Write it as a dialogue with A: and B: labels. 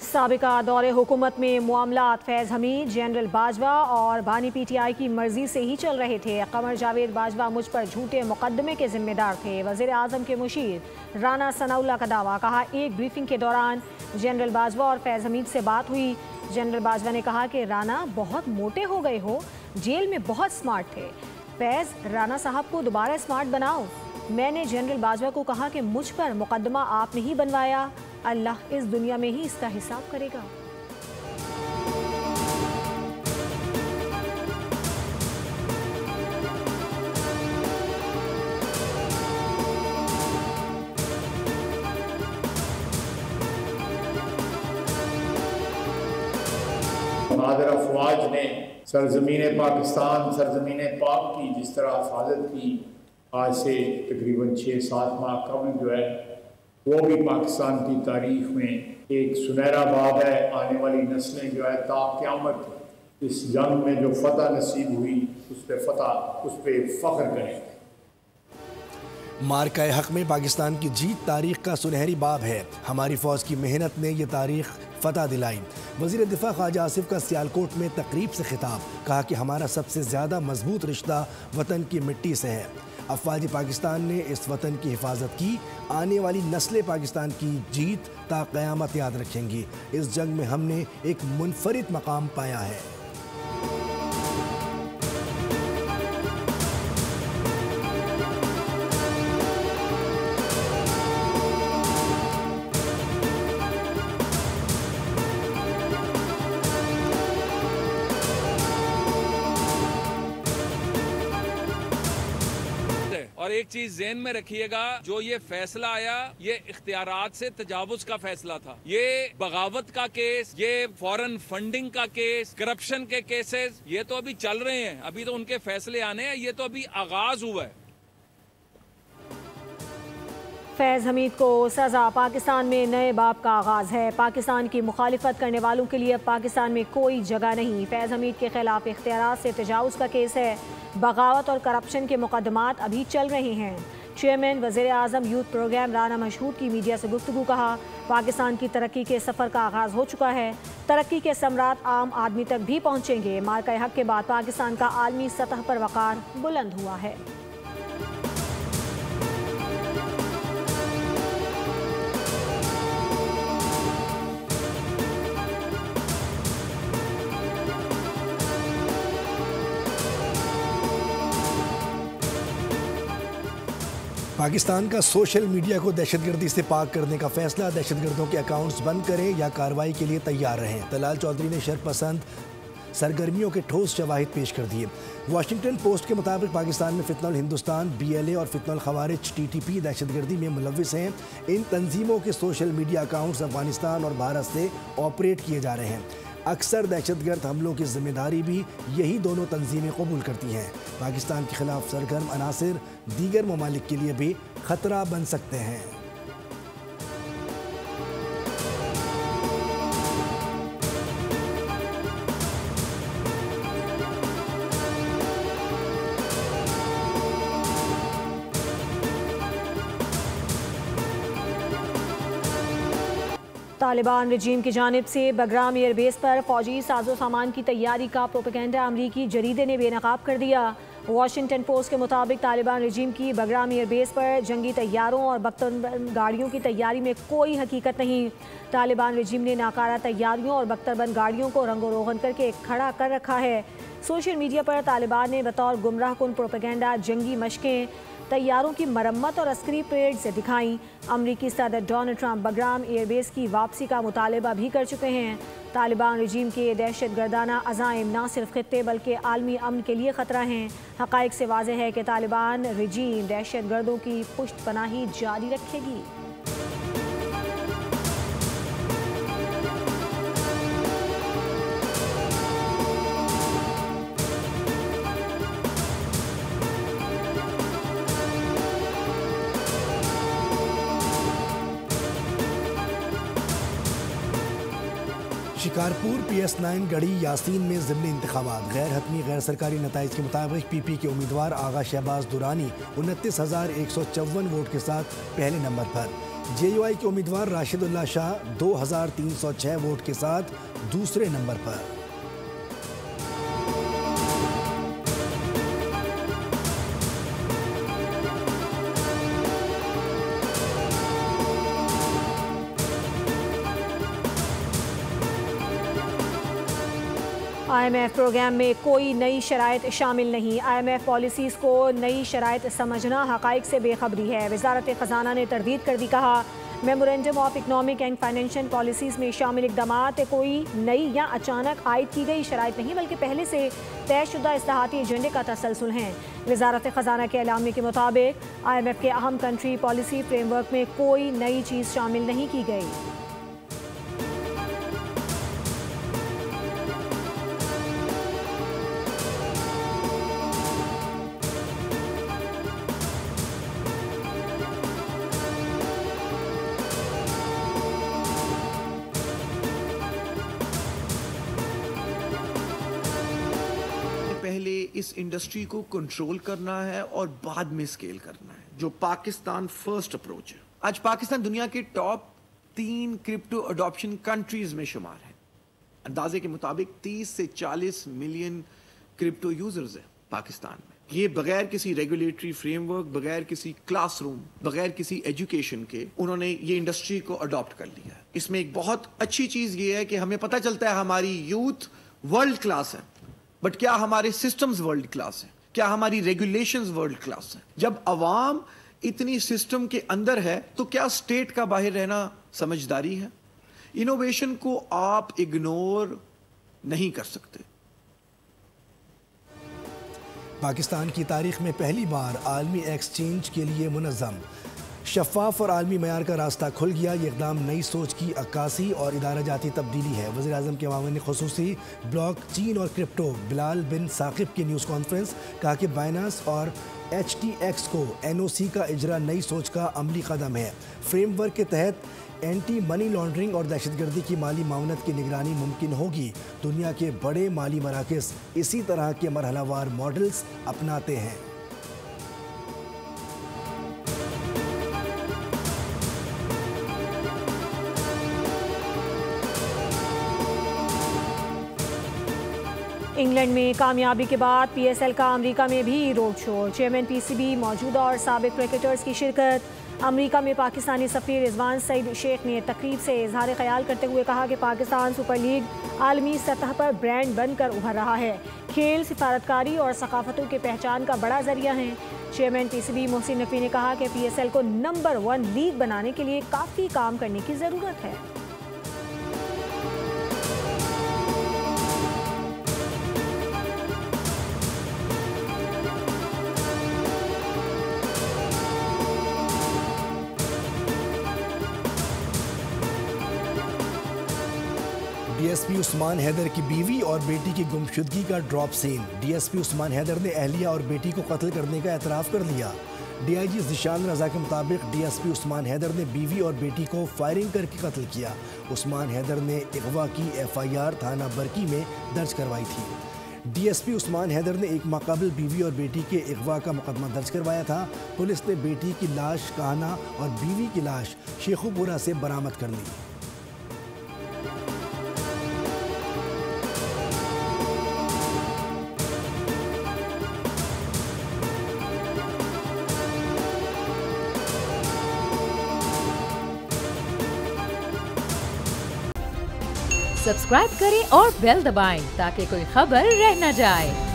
A: साबिका दौरे हुकूमत में मामलात फैज़ हमीद, जनरल बाजवा और बानी PTI की मर्जी से ही चल रहे थे। कमर जावेद बाजवा मुझ पर झूठे मुकदमे के जिम्मेदार थे। वज़ीर आज़म के मुशीर राना सनाउल्लाह का दावा। कहा, एक ब्रीफिंग के दौरान जनरल बाजवा और फैज़ हमीद से बात हुई। जनरल बाजवा ने कहा कि राना बहुत मोटे हो गए हो, जेल में बहुत स्मार्ट थे। फैज़, राना साहब को दोबारा स्मार्ट बनाओ। मैंने जनरल बाजवा को कहा कि मुझ पर मुकदमा आपने ही बनवाया, अल्लाह इस दुनिया में ही इसका हिसाब करेगा।
B: बहादुर अफवाज ने सरजमीन पाकिस्तान, सरजमीन पाक की जिस तरह हिफाजत की, आज से तकरीबन 6-7 माह कबल जो है वो भी पाकिस्तान की तारीख में एक सुनहरा बाब है। आने वाली नस्लें जो है ता क़यामत इस जंग में जो फतह नसीब हुई उस पर फ़ख्र करें।
C: मार्का हक में पाकिस्तान की जीत तारीख का सुनहरी बाब है। हमारी फ़ौज की मेहनत ने यह तारीख फतह दिलाई। वज़ीर दिफ़ा ख्वाजा आसिफ का सियालकोट में तकरीब से खिताब। कहा कि हमारा सबसे ज़्यादा मजबूत रिश्ता वतन की मिट्टी से है। अफवाज पाकिस्तान ने इस वतन की हिफाजत की। आने वाली नस्लें पाकिस्तान की जीत ता क़यामत याद रखेंगी। इस जंग में हमने एक मुनफरिद मकाम पाया है।
D: और एक चीज ज़हन में रखिएगा, जो ये फैसला आया ये इख्तियारात से तजावुज का फैसला था। ये बगावत का केस, ये फॉरेन फंडिंग का केस, करप्शन के केसेस ये तो अभी चल रहे हैं, अभी तो उनके फैसले आने हैं, ये तो अभी आगाज हुआ है।
A: फैज़ हमीद को सज़ा। पाकिस्तान में नए बाब का आगाज़ है। पाकिस्तान की मुखालिफत करने वालों के लिए अब पाकिस्तान में कोई जगह नहीं। फैज़ हमीद के खिलाफ इख्तियारात से तजावुज़ का केस है। बगावत और करप्शन के मुकदमात अभी चल रहे हैं। चेयरमैन वज़ीर आज़म यूथ प्रोग्राम राना मशहूद की मीडिया से गुफ्तगू। कहा, पाकिस्तान की तरक्की के सफ़र का आगाज़ हो चुका है। तरक्की के समरात आम आदमी तक भी पहुँचेंगे। मार्का हक के बाद पाकिस्तान का आलमी सतह पर वक़ार बुलंद हुआ है।
C: पाकिस्तान का सोशल मीडिया को दहशतगर्दी से पाक करने का फैसला। दहशतगर्दों के अकाउंट्स बंद करें या कार्रवाई के लिए तैयार रहें। तलाल चौधरी ने शरपसंद सरगर्मियों के ठोस शवाहिद पेश कर दिए। वाशिंगटन पोस्ट के मुताबिक पाकिस्तान में फितनल हिंदुस्तान, BLA और फितनल खवारिज TTP दहशतगर्दी में मुलविस हैं। इन तंजीमों के सोशल मीडिया अकाउंट्स अफगानिस्तान और भारत से ऑपरेट किए जा रहे हैं। अक्सर दहशतगर्द हमलों की जिम्मेदारी भी यही दोनों तंजीमें कबूल करती हैं। पाकिस्तान के खिलाफ सरगर्म अनासिर दीगर ममालिक के लिए भी खतरा बन सकते हैं।
A: तालिबान रजीम की जानिब से बगराम एयरबेस पर फौजी साजो सामान की तैयारी का प्रोपेगेंडा अमरीकी जरीदे ने बेनकाब कर दिया। वाशिंगटन पोस्ट के मुताबिक तालिबान रजीम की बगराम एयरबेस पर जंगी तैयारों और बख्तरबंद गाड़ियों की तैयारी में कोई हकीकत नहीं। तालिबान रजीम ने नाकारा तैयारियों और बख्तरबंद गाड़ियों को रंगो रोगन करके खड़ा कर रखा है। सोशल मीडिया पर तालिबान ने बतौर गुमराह कुन प्रोपेगेंडा जंगी मशकें, तैयारों की मरम्मत और अस्करी परेड से दिखाई। अमरीकी सदर डोनाल्ड ट्रंप बगराम एयरबेस की वापसी का मुतालबा भी कर चुके हैं। तालिबान रजीम के दहशत गर्दाना अज़ाइम न सिर्फ खित्ते बल्कि आलमी अमन के लिए ख़तरा हैं। हक़ाइक़ से वाज़ेह है कि तालिबान रजीम दहशत गर्दों की पुश्त पनाही जारी रखेगी।
C: शिकारपुर PS9 गढ़ी यासीन में ज़िमनी इंतखाबात। गैर हतमी गैर सरकारी नताइज के मुताबिक PP के उम्मीदवार आगा शहबाज दुरानी 29,154 वोट के साथ पहले नंबर पर। JUI के उम्मीदवार राशिदुल्लाह शाह 2306 वोट के साथ दूसरे नंबर पर।
A: IMF प्रोग्राम में कोई नई शराइत शामिल नहीं। IMF पॉलिसीज़ को नई शराइत समझना हक़ाइक़ से बेखबरी है। वज़ारत ख़ज़ाना ने तरदीद कर दी, कहा memorandum of economic and financial policies में शामिल इक़दामात कोई नई या अचानक आयद की गई शराइत नहीं, बल्कि पहले से तयशुदा इस्लाहाती एजेंडे का तसलसल हैं। वज़ारत ख़ज़ाना के एलामिया के मुताबिक IMF के अहम कंट्री पॉलिसी फ्रेमवर्क में कोई नई चीज़ शामिल नहीं की गई।
E: पहले इस इंडस्ट्री को कंट्रोल करना है और बाद में स्केल करना है, जो पाकिस्तान फर्स्ट अप्रोच है। आज पाकिस्तान दुनिया के टॉप 3 क्रिप्टो अडॉप्शन कंट्रीज में शुमार है। अंदाजे के मुताबिक 30 से 40 मिलियन क्रिप्टो यूजर्स हैं पाकिस्तान में। ये बगैर किसी रेगुलेटरी फ्रेमवर्क, बगैर किसी क्लासरूम, बगैर किसी एजुकेशन के उन्होंने ये इंडस्ट्री को अडॉप्ट कर लिया है। इसमें एक बहुत अच्छी चीज ये है कि हमें पता चलता है हमारी यूथ वर्ल्ड क्लास है, बट क्या हमारे सिस्टम्स वर्ल्ड क्लास हैं? क्या हमारी रेगुलेशंस वर्ल्ड क्लास हैं? जब अवाम इतनी सिस्टम के अंदर है तो क्या स्टेट का बाहर रहना समझदारी है? इनोवेशन को आप इग्नोर नहीं कर सकते।
C: पाकिस्तान की तारीख में पहली बार आलमी एक्सचेंज के लिए मुनज़्ज़म शफाफ और आलमी मयार का रास्ता खुल गया। ये इक़दाम नई सोच की अक्कासी और इदारा जाती तब्दीली है। वज़ीर आज़म के मामले खुसूसी ब्लॉक चीन और क्रिप्टो बिलाल बिन साकिब की न्यूज़ कॉन्फ्रेंस, कहा कि बाइनांस और HTX को NOC का इजरा नई सोच का अमली कदम है। फ्रेमवर्क के तहत एंटी मनी लॉन्ड्रिंग और दहशतगर्दी की माली मामलत की निगरानी मुमकिन होगी। दुनिया के बड़े माली मराकज़ इसी तरह के मरहलावार मॉडल्स अपनाते हैं।
A: इंग्लैंड में कामयाबी के बाद PSL का अमेरिका में भी रोड शो। चेयरमैन PCB, मौजूदा और साबिक क्रिकेटर्स की शिरकत। अमेरिका में पाकिस्तानी सफ़ीर रिजवान सईद शेख ने तकरीब से इजहार ख्याल करते हुए कहा कि पाकिस्तान सुपर लीग आलमी सतह पर ब्रांड बनकर उभर रहा है। खेल, सिफारतकारी और सकाफतों के पहचान का बड़ा जरिया है। चेयरमैन PCB मोहसिन नकवी ने कहा कि PSL को नंबर 1 लीग बनाने के लिए काफ़ी काम करने की ज़रूरत है।
C: DSP उस्मान हैदर की बीवी और बेटी की गुमशुदगी का drop scene. DSP Usman Haider ने अहलिया और बेटी को कत्ल करने का एतराफ़ कर लिया। DIG ज़िशान रज़ा के मुताबिक DSP उस्मान हैदर ने बीवी और बेटी को फायरिंग करके कत्ल किया। उस्मान हैदर ने अगवा की FIR थाना बरकी में दर्ज करवाई थी। DSP उस्मान हैदर ने एक माक़ाबिल बीवी और बेटी के अगवा का मुकदमा दर्ज करवाया था। पुलिस ने बेटी की लाश काहना और बीवी की लाश शेखुपुरा से बरामद कर ली।
F: सब्सक्राइब करें और बेल दबाएं ताकि कोई खबर रह न जाए।